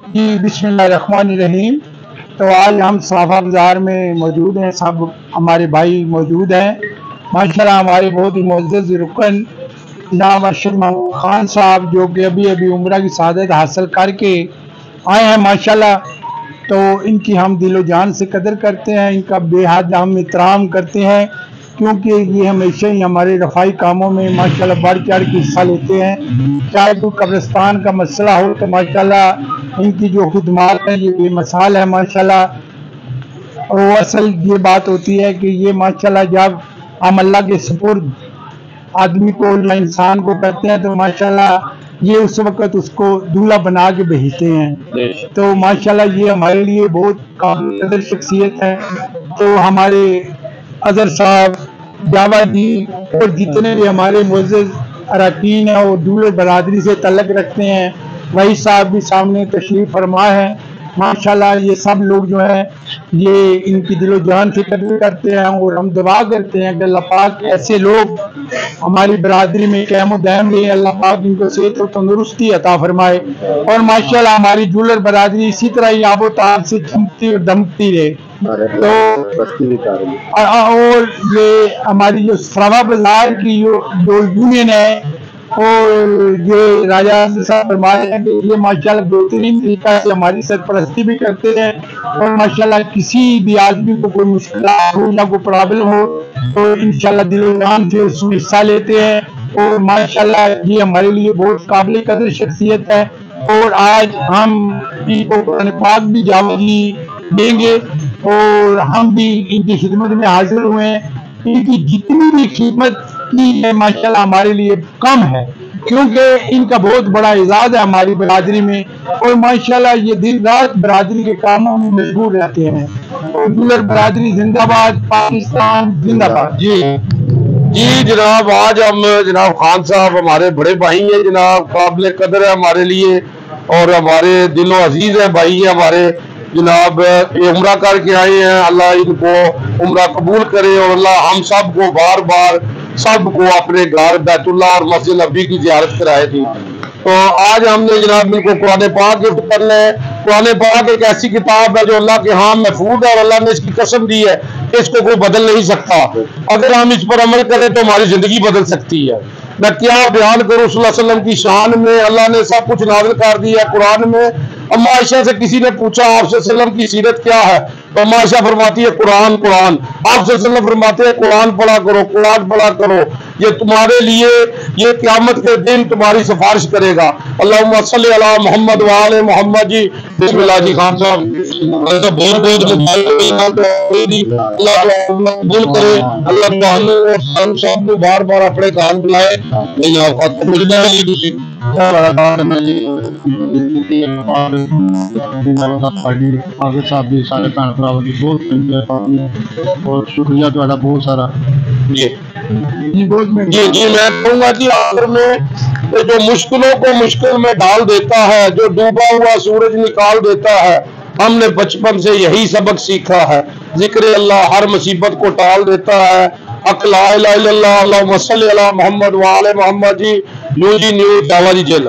जी बिस्मिल्लाहिर्रहमानिर्रहीम। तो आज हम साफा बाजार में मौजूद हैं, सब हमारे भाई मौजूद हैं। माशाल्लाह हमारे बहुत ही मुअज़्ज़ज़ रुकन जनाब अरशद महमूद खान साहब, जो कि अभी अभी उम्रा की सआदत हासिल करके आए हैं माशाल्लाह। तो इनकी हम दिलो जान से कदर करते हैं, इनका बेहद हम एहतराम करते हैं, क्योंकि ये हमेशा ही हमारे रफ़ाई कामों में माशाल्लाह बढ़ चढ़ के हिस्सा लेते हैं। चाहे कोई कब्रिस्तान का मसला हो तो माशाल्लाह इनकी जो खिदमात है ये बेमिसाल है माशाल्लाह। और वो असल ये बात होती है कि ये माशाल्लाह जब हम अल्लाह के सुपुर्द आदमी को या इंसान को करते हैं तो माशाल्लाह ये उस वक़्त उसको दूल्हा बना के भेजते हैं। तो माशाल्लाह ये हमारे लिए बहुत काबिल कदर शख्सियत है। तो हमारे अजहर साहब, जावा जी और जितने भी हमारे मुअज़्ज़ज़ अरकान हैं और दूल्हे बरादरी से तल्लुक़ रखते हैं, वही साहब भी सामने तशरीफ़ फरमा है माशाल्लाह। ये सब लोग जो है ये इनकी दिलो जान से कदर करते हैं और हम दुआ करते हैं कि अल्लाह पाक ऐसे लोग हमारी बरादरी में क़याम दायम रहे, अल्लाह पाक इनको सेहत और तंदुरुस्ती अता फरमाए और माशाल्लाह हमारी जूलर बरादरी इसी तरह ही आबोताब से चमकती और दमकती रहे। तो और ये हमारी जो साफा बाजार की जो यूनियन है और ये राजा साहब फरमाए हैं कि ये माशाल्लाह बेहतरीन तरीका से हमारी सरपरस्ती भी करते हैं और माशाल्लाह किसी भी आदमी को कोई मुश्किल हो या कोई प्रॉब्लम हो तो इंशाल्लाह दिलो जान से उसमें हिस्सा लेते हैं और माशाल्लाह ये हमारे लिए बहुत काबिल कदर शख्सियत है। और आज हम इनको कुरान पाक भी जावजी देंगे और हम भी इनकी खिदमत में हाजिर हुए हैं। इनकी जितनी भी खिदमत की है माशाल्लाह हमारे लिए कम है, क्योंकि इनका बहुत बड़ा एजाज है हमारी बरादरी में और माशाल्लाह ये दिन रात बरादरी के कामों में मशगूल रहते हैं। दूल्हर बरादरी जिंदाबाद, पाकिस्तान जिंदाबाद। जी जी जनाब, आज हम जनाब खान साहब हमारे बड़े भाई हैं जनाब, काबिल कदर है हमारे लिए और हमारे दिलों अजीज है भाई है हमारे जनाब। ये उम्रा करके आए हैं, अल्लाह इनको उम्रा कबूल करे और अल्लाह हम सब को बार बार सबको अपने घर बैतुल्लाह और मस्जिद नबी की ज़ियारत कराए थी। तो आज हमने जनाब इनको कुरान पाक गिफ्ट करना है। कुरान पाक एक ऐसी किताब है जो अल्लाह के यहाँ महफूज है और अल्लाह ने इसकी कसम दी है कि इसको कोई बदल नहीं सकता। अगर हम इस पर अमल करें तो हमारी जिंदगी बदल सकती है। मैं क्या बयान करूं सल्लल्लाहु अलैहि वसल्लम की शान में, अल्लाह ने सब कुछ नाज़िल कर दिया है कुरान में। अम्मा आयशा से किसी ने पूछा आपसे सल्लम की सीरत क्या है, तो अम्मा आयशा फरमाती है कुरान कुरान। आपसे सल्लम फरमाते हैं कुरान पढ़ा करो, कुरान पढ़ा करो, ये तुम्हारे लिए ये क़यामत के दिन तुम्हारी सिफारिश करेगा। अल्लाहुम्मा सल्ली अला मोहम्मद व आले मोहम्मद। जी बिस्मिल्लाह जी खान साहब, बहुत बहुत अल्लाह कबूल करे, अल्लाह सबको बार बार अपने कान बुलाए। बहुत शुक्रिया तुम्हारा बहुत सारा। जी मैं कहूँगा कि आखिर में जो मुश्किलों को मुश्किल में डाल देता है, जो डूबा हुआ सूरज निकाल देता है, हमने बचपन से यही सबक सीखा है। जिक्र अल्लाह हर मुसीबत को टाल देता है। अक़ला इला इल्लल्लाह, अल्लाहुम्मा सल्ली अला मोहम्मद व आले मोहम्मद। जी न्यू जावा जी जेल।